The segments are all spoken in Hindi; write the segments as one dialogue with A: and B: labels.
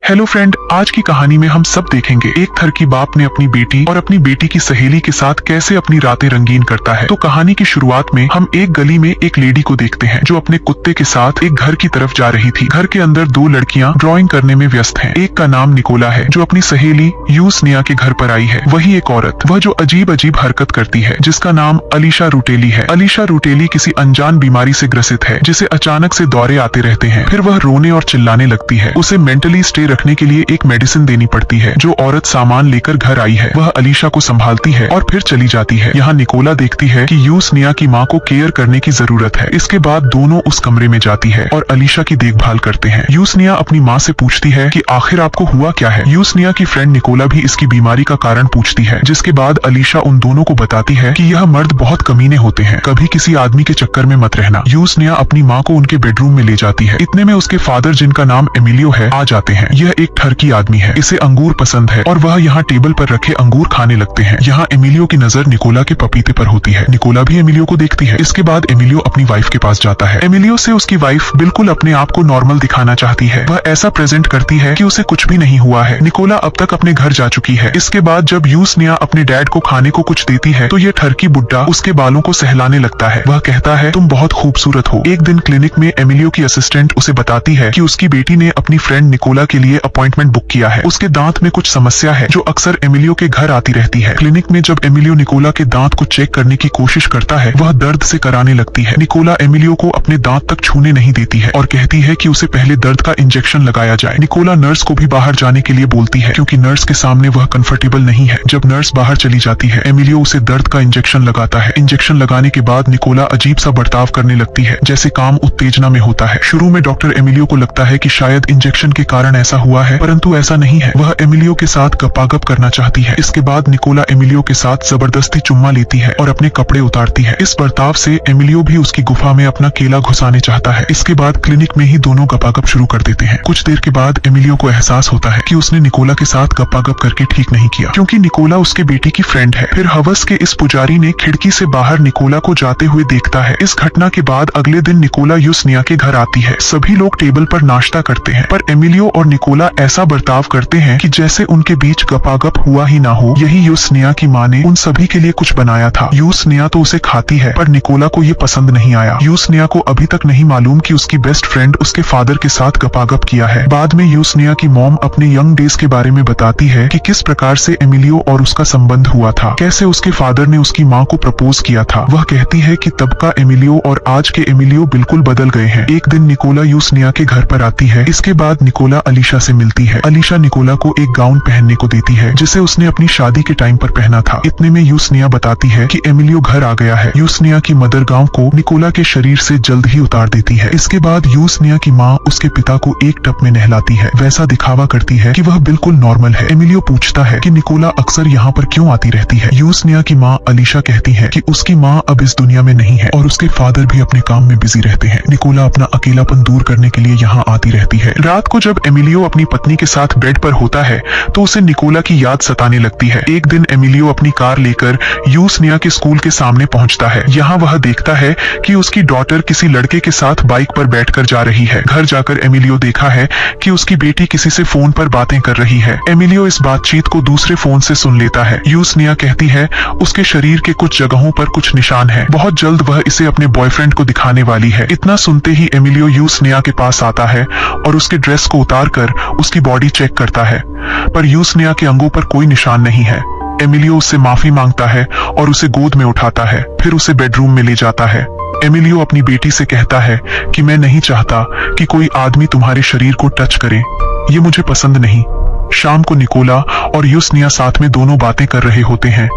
A: हेलो फ्रेंड, आज की कहानी में हम सब देखेंगे एक थरकी बाप ने अपनी बेटी और अपनी बेटी की सहेली के साथ कैसे अपनी रातें रंगीन करता है। तो कहानी की शुरुआत में हम एक गली में एक लेडी को देखते हैं जो अपने कुत्ते के साथ एक घर की तरफ जा रही थी। घर के अंदर दो लड़कियां ड्राइंग करने में व्यस्त हैं। एक का नाम निकोला है जो अपनी सहेली यूसनिया के घर पर आई है। वही एक औरत, वह जो अजीब अजीब हरकत करती है, जिसका नाम अलीशा रुटेली है। अलीशा रुटेली किसी अनजान बीमारी से ग्रसित है जिसे अचानक से दौरे आते रहते हैं। फिर वह रोने और चिल्लाने लगती है। उसे मेंटली स्टे रखने के लिए एक मेडिसिन देनी पड़ती है। जो औरत सामान लेकर घर आई है वह अलीशा को संभालती है और फिर चली जाती है। यहाँ निकोला देखती है कि यूसनिया की माँ को केयर करने की जरूरत है। इसके बाद दोनों उस कमरे में जाती है और अलीशा की देखभाल करते हैं। यूसनिया अपनी माँ से पूछती है कि आखिर आपको हुआ क्या है। यूसनिया की फ्रेंड निकोला भी इसकी बीमारी का कारण पूछती है, जिसके बाद अलीशा उन दोनों को बताती है कि यह मर्द बहुत कमीने होते हैं, कभी किसी आदमी के चक्कर में मत रहना। यूसनिया अपनी माँ को उनके बेडरूम में ले जाती है। इतने में उसके फादर, जिनका नाम एमिलियो है, आ जाते हैं। यह एक ठरकी आदमी है, इसे अंगूर पसंद है और वह यहाँ टेबल पर रखे अंगूर खाने लगते हैं। यहाँ एमिलियो की नजर निकोला के पपीते पर होती है। निकोला भी एमिलियो को देखती है। इसके बाद एमिलियो अपनी वाइफ के पास जाता है। एमिलियो से उसकी वाइफ बिल्कुल अपने आप को नॉर्मल दिखाना चाहती है। वह ऐसा प्रेजेंट करती है कि उसे कुछ भी नहीं हुआ है। निकोला अब तक अपने घर जा चुकी है। इसके बाद जब यूसनिया अपने डैड को खाने को कुछ देती है तो ये ठरकी बुड्ढा उसके बालों को सहलाने लगता है। वह कहता है, तुम बहुत खूबसूरत हो। एक दिन क्लिनिक में एमिलियो की असिस्टेंट उसे बताती है कि उसकी बेटी ने अपनी फ्रेंड निकोला के लिए अपॉइंटमेंट बुक किया है। उसके दांत में कुछ समस्या है जो अक्सर एमिलियो के घर आती रहती है। क्लिनिक में जब एमिलियो निकोला के दांत को चेक करने की कोशिश करता है वह दर्द से कराने लगती है। निकोला एमिलियो को अपने दांत तक छूने नहीं देती है और कहती है कि उसे पहले दर्द का इंजेक्शन लगाया जाए। निकोला नर्स को भी बाहर जाने के लिए बोलती है क्योंकि नर्स के सामने वह कंफर्टेबल नहीं है। जब नर्स बाहर चली जाती है एमिलियो उसे दर्द का इंजेक्शन लगाता है। इंजेक्शन लगाने के बाद निकोला अजीब सा बर्ताव करने लगती है जैसे काम उत्तेजना में होता है। शुरू में डॉक्टर एमिलियो को लगता है कि शायद इंजेक्शन के कारण ऐसा हुआ है, परंतु ऐसा नहीं है। वह एमिलियो के साथ गपागप करना चाहती है। इसके बाद निकोला एमिलियो के साथ जबरदस्ती चुम्मा लेती है और अपने कपड़े उतारती है। इस बर्ताव से एमिलियो भी उसकी गुफा में अपना केला घुसाने चाहता है। इसके बाद क्लिनिक में ही दोनों गपागप शुरू कर देते हैं। कुछ देर के बाद एमिलियो को एहसास होता है कि उसने निकोला के साथ गपागप करके ठीक नहीं किया, क्योंकि निकोला उसके बेटी की फ्रेंड है। फिर हवस के इस पुजारी ने खिड़की से बाहर निकोला को जाते हुए देखता है। इस घटना के बाद अगले दिन निकोला यूसनिया के घर आती है। सभी लोग टेबल पर नाश्ता करते हैं, पर एमिलियो और निकोला ऐसा बर्ताव करते हैं कि जैसे उनके बीच गपागप हुआ ही ना हो। यही यूसनिया की माँ ने उन सभी के लिए कुछ बनाया था। यूसनिया तो उसे खाती है, पर निकोला को ये पसंद नहीं आया। यूसनिया को अभी तक नहीं मालूम कि उसकी बेस्ट फ्रेंड उसके फादर के साथ गपागप किया है। बाद में यूसनिया की मॉम अपने यंग डेज के बारे में बताती है कि किस प्रकार से एमिलियो और उसका संबंध हुआ था, कैसे उसके फादर ने उसकी माँ को प्रपोज किया था। वह कहती है कि तब का एमिलियो और आज के एमिलियो बिल्कुल बदल गए हैं। एक दिन निकोला यूसनिया के घर पर आती है। इसके बाद निकोला अलीशा से मिलती है। अलीशा निकोला को एक गाउन पहनने को देती है जिसे उसने अपनी शादी के टाइम पर पहना था। इतने में यूसनिया बताती है कि एमिलियो घर आ गया है। यूसनिया की मदर गाउन को निकोला के शरीर से जल्द ही उतार देती है। इसके बाद यूसनिया की माँ उसके पिता को एक टब में नहलाती है। वैसा दिखावा करती है कि वह बिल्कुल नॉर्मल है। एमिलियो पूछता है कि निकोला अक्सर यहाँ पर क्यों आती रहती है। यूसनिया की माँ अलीशा कहती है कि उसकी माँ अब इस दुनिया में नहीं है और उसके फादर भी अपने काम में बिजी रहते हैं। निकोला अपना अकेलापन दूर करने के लिए यहाँ आती रहती है। रात को जब एमिलियो अपनी पत्नी के साथ बेड पर होता है तो उसे निकोला की याद सताने लगती है। एक दिन एमिलियो अपनी कार लेकर यूसनिया के स्कूल के सामने पहुंचता है। यहाँ वह देखता है कि उसकी डॉटर किसी लड़के के साथ बाइक पर बैठकर जा रही है। घर जाकर एमिलियो देखा है कि उसकी बेटी किसी से फोन पर बातें कर रही है। एमिलियो इस बातचीत को दूसरे फोन से सुन लेता है। यूसनिया कहती है उसके शरीर के कुछ जगहों पर कुछ निशान है। बहुत जल्द वह इसे अपने बॉयफ्रेंड को दिखाने वाली है। इतना सुनते ही एमिलियो यूसनिया के पास आता है और उसके ड्रेस को उतार कर उसकी बॉडी चेक करता है, पर यूसनिया के अंगों पर कोई निशान नहीं है। एमिलियो उससे माफी मांगता है और उसे गोद में उठाता है। फिर उसे बेडरूम में ले जाता है। एमिलियो अपनी बेटी से कहता है कि मैं नहीं चाहता कि कोई आदमी तुम्हारे शरीर को टच करे, ये मुझे पसंद नहीं। शाम को निकोला और यूसनिया साथ में दोनों बातें कर रहे होते हैं।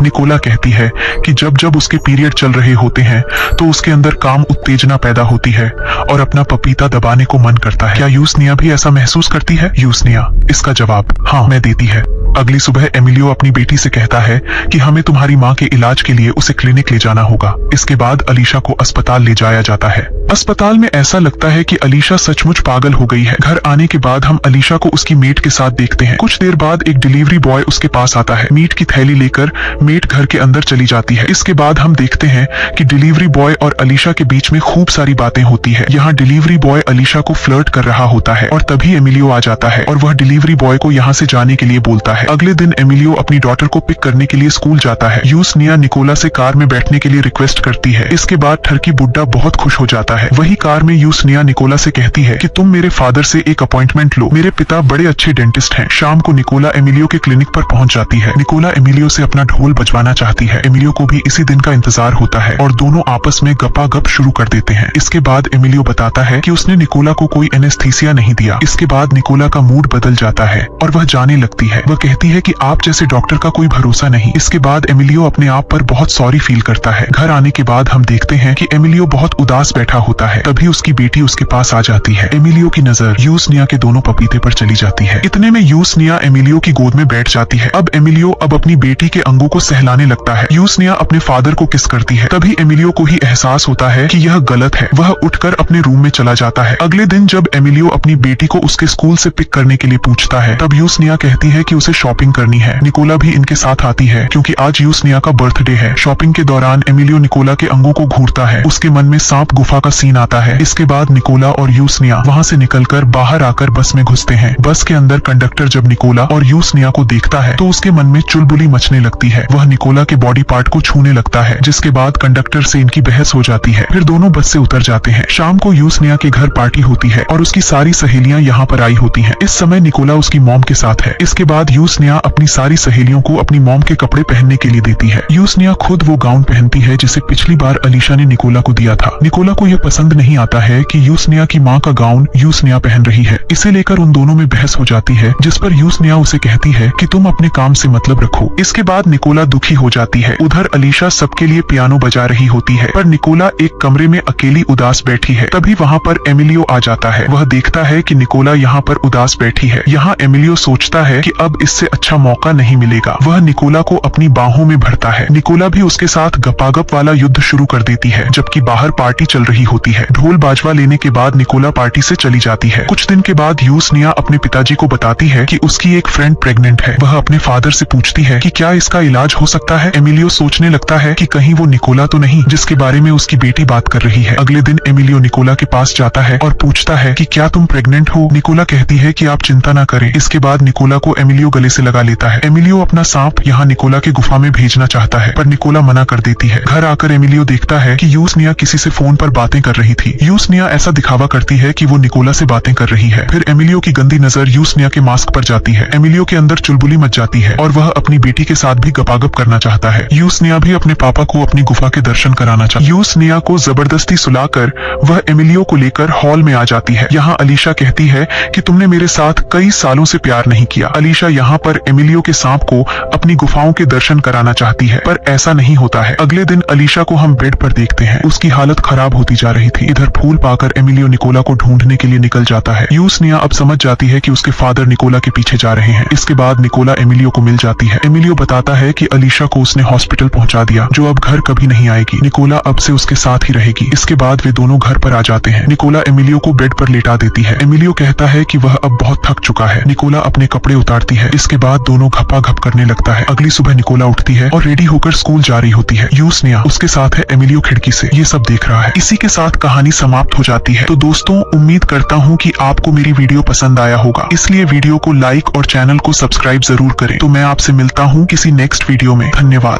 A: निकोला कहती है कि जब जब उसके पीरियड चल रहे होते हैं तो उसके अंदर काम उत्तेजना पैदा होती है और अपना पपीता दबाने को मन करता है। क्या यूसनिया भी ऐसा महसूस करती है? यूसनिया इसका जवाब हाँ मैं देती है। अगली सुबह एमिलियो अपनी बेटी से कहता है कि हमें तुम्हारी माँ के इलाज के लिए उसे क्लिनिक ले जाना होगा। इसके बाद अलीशा को अस्पताल ले जाया जाता है। अस्पताल में ऐसा लगता है कि अलीशा सचमुच पागल हो गई है। घर आने के बाद हम अलीशा को उसकी मेट के साथ देखते हैं। कुछ देर बाद एक डिलीवरी बॉय उसके पास आता है। मीट की थैली लेकर मेट घर के अंदर चली जाती है। इसके बाद हम देखते हैं कि डिलीवरी बॉय और अलीशा के बीच में खूब सारी बातें होती है। यहाँ डिलीवरी बॉय अलीशा को फ्लर्ट कर रहा होता है और तभी एमिलियो आ जाता है और वह डिलीवरी बॉय को यहाँ से जाने के लिए बोलता है। अगले दिन एमिलियो अपनी डॉटर को पिक करने के लिए स्कूल जाता है। यूसनिया निकोला से कार में बैठने के लिए रिक्वेस्ट करती है। इसके बाद ठरकी बुड्ढा बहुत खुश हो जाता है। वही कार में यूसनिया निकोला से कहती है कि तुम मेरे फादर से एक अपॉइंटमेंट लो, मेरे पिता बड़े अच्छे डेंटिस्ट हैं। शाम को निकोला एमिलियो के क्लिनिक पर पहुंच जाती है। निकोला एमिलियो से अपना ढोल बजवाना चाहती है। एमिलियो को भी इसी दिन का इंतजार होता है और दोनों आपस में गपागप शुरू कर देते हैं। इसके बाद एमिलियो बताता है कि उसने निकोला को कोई एनेस्थीसिया नहीं दिया। इसके बाद निकोला का मूड बदल जाता है और वह जाने लगती है। वह कहती है कि आप जैसे डॉक्टर का कोई भरोसा नहीं। इसके बाद एमिलियो अपने आप पर बहुत सॉरी फील करता है। घर आने के बाद हम देखते हैं कि एमिलियो बहुत उदास बैठा होता है। तभी उसकी बेटी उसके पास आ जाती है। एमिलियो की नजर यूसनिया के दोनों पपीते पर चली जाती है। इतने में यूसनिया एमिलियो की गोद में बैठ जाती है। अब एमिलियो अपनी बेटी के अंगों को सहलाने लगता है। यूसनिया अपने फादर को किस करती है। तभी एमिलियो को ही एहसास होता है कि यह गलत है। वह उठकर अपने रूम में चला जाता है। अगले दिन जब एमिलियो अपनी बेटी को उसके स्कूल से पिक करने के लिए पूछता है, तब यूसनिया कहती है कि उसे शॉपिंग करनी है। निकोला भी इनके साथ आती है क्योंकि आज यूसनिया का बर्थडे है। शॉपिंग के दौरान एमिलियो निकोला के अंगों को घूरता है। उसके मन में सांप गुफा का सीन आता है। इसके बाद निकोला और यूसनिया वहाँ से निकलकर बाहर आकर बस में घुसते हैं। बस के अंदर कंडक्टर जब निकोला और यूसनिया को देखता है तो उसके मन में चुलबुली मचने लगती है। वह निकोला के बॉडी पार्ट को छूने लगता है, जिसके बाद कंडक्टर से इनकी बहस हो जाती है। फिर दोनों बस से उतर जाते हैं। शाम को यूसनिया के घर पार्टी होती है और उसकी सारी सहेलियां यहाँ पर आई होती हैं। इस समय निकोला उसकी मॉम के साथ है। इसके बाद यूसनिया अपनी सारी सहेलियों को अपनी मॉम के कपड़े पहनने के लिए देती है। यूसनिया खुद वो गाउन पहनती है जिसे पिछली बार अलीशा ने निकोला को दिया था। निकोला को यह पसंद नहीं आता है कि यूसनिया की माँ का गाउन यूसनिया पहन रही है। इसे लेकर उन दोनों में बहस हो जाती है, जिस पर यूसनिया उसे कहती है कि तुम अपने काम से मतलब रखो। इसके बाद निकोला दुखी हो जाती है। उधर अलीशा सबके लिए पियानो बजा रही होती है, पर निकोला एक कमरे में अकेली उदास बैठी है। तभी वहाँ पर एमिलियो आ जाता है। वह देखता है कि निकोला यहाँ पर उदास बैठी है। यहाँ एमिलियो सोचता है कि अब इससे अच्छा मौका नहीं मिलेगा। वह निकोला को अपनी बाहों में भरता है। निकोला भी उसके साथ गपागप वाला युद्ध शुरू कर देती है, जबकि बाहर पार्टी चल रही होती है। ढोल बाजवा लेने के बाद निकोला पार्टी से चली जाती है। कुछ दिन के बाद यूसनिया अपने पिताजी को बताती है कि उसकी एक फ्रेंड प्रेग्नेंट है। वह अपने फादर से पूछती है कि क्या इसका इलाज हो सकता है। एमिलियो सोचने लगता है कि कहीं वो निकोला तो नहीं जिसके बारे में उसकी बेटी बात कर रही है। अगले दिन एमिलियो निकोला के पास जाता है और पूछता है कि क्या तुम प्रेग्नेंट हो। निकोला कहती है कि आप चिंता न करें। इसके बाद निकोला को एमिलियो गले से लगा लेता है। एमिलियो अपना सांप यहाँ निकोला के गुफा में भेजना चाहता है, पर निकोला मना कर देती है। घर आकर एमिलियो देखता है कि यूसनिया किसी से फोन पर बातें कर रही थी। यूसनिया ऐसा दिखावा करती है कि वो निकोला से बातें कर रही है। फिर एमिलियो की गंदी नजर यूसनिया के मास्क पर जाती है। एमिलियो के अंदर चुलबुली मच जाती है और वह अपनी बेटी के साथ भी गपागप करना चाहता है। यूसनिया भी अपने पापा को अपनी गुफा के दर्शन कराना चाहती है। यूसनिया को जबरदस्ती सुलाकर वह एमिलियो को लेकर हॉल में आ जाती है। यहाँ अलीशा कहती है कि तुमने मेरे साथ कई सालों से प्यार नहीं किया। अलीशा यहाँ पर एमिलियो के सांप को अपनी गुफाओं के दर्शन कराना चाहती है, पर ऐसा नहीं होता है। अगले दिन अलीशा को हम बेड पर देखते हैं। उसकी हालत खराब होती जा रही थी। इधर फूल पाकर एमिलियो निकोला को ढूंढने के लिए निकल जाता है। यूसनिया अब समझ जाती है कि उसके फादर निकोला के पीछे जा रहे हैं। इसके बाद निकोला एमिलियो को मिल जाती है। एमिलियो बताता है कि अलीशा को उसने हॉस्पिटल पहुंचा दिया, जो अब घर कभी नहीं आएगी। निकोला अब से उसके साथ ही रहेगी। इसके बाद वे दोनों घर पर आ जाते हैं। निकोला एमिलियो को बेड पर लेटा देती है। एमिलियो कहता है कि वह अब बहुत थक चुका है। निकोला अपने कपड़े उतारती है। इसके बाद दोनों घपाघप करने लगता है। अगली सुबह निकोला उठती है और रेडी होकर स्कूल जा रही होती है। यूसनिया उसके साथ है। एमिलियो खिड़की से ये सब देख रहा है। इसी के साथ कहानी समाप्त हो जाती है। तो दोस्तों, उम्मीद करता हूँ कि आपको मेरी वीडियो पसंद आया होगा, इसलिए वीडियो को लाइक और चैनल को सब्सक्राइब जरूर करें। तो मैं आपसे मिलता हूँ किसी नेक्स्ट वीडियो में। धन्यवाद।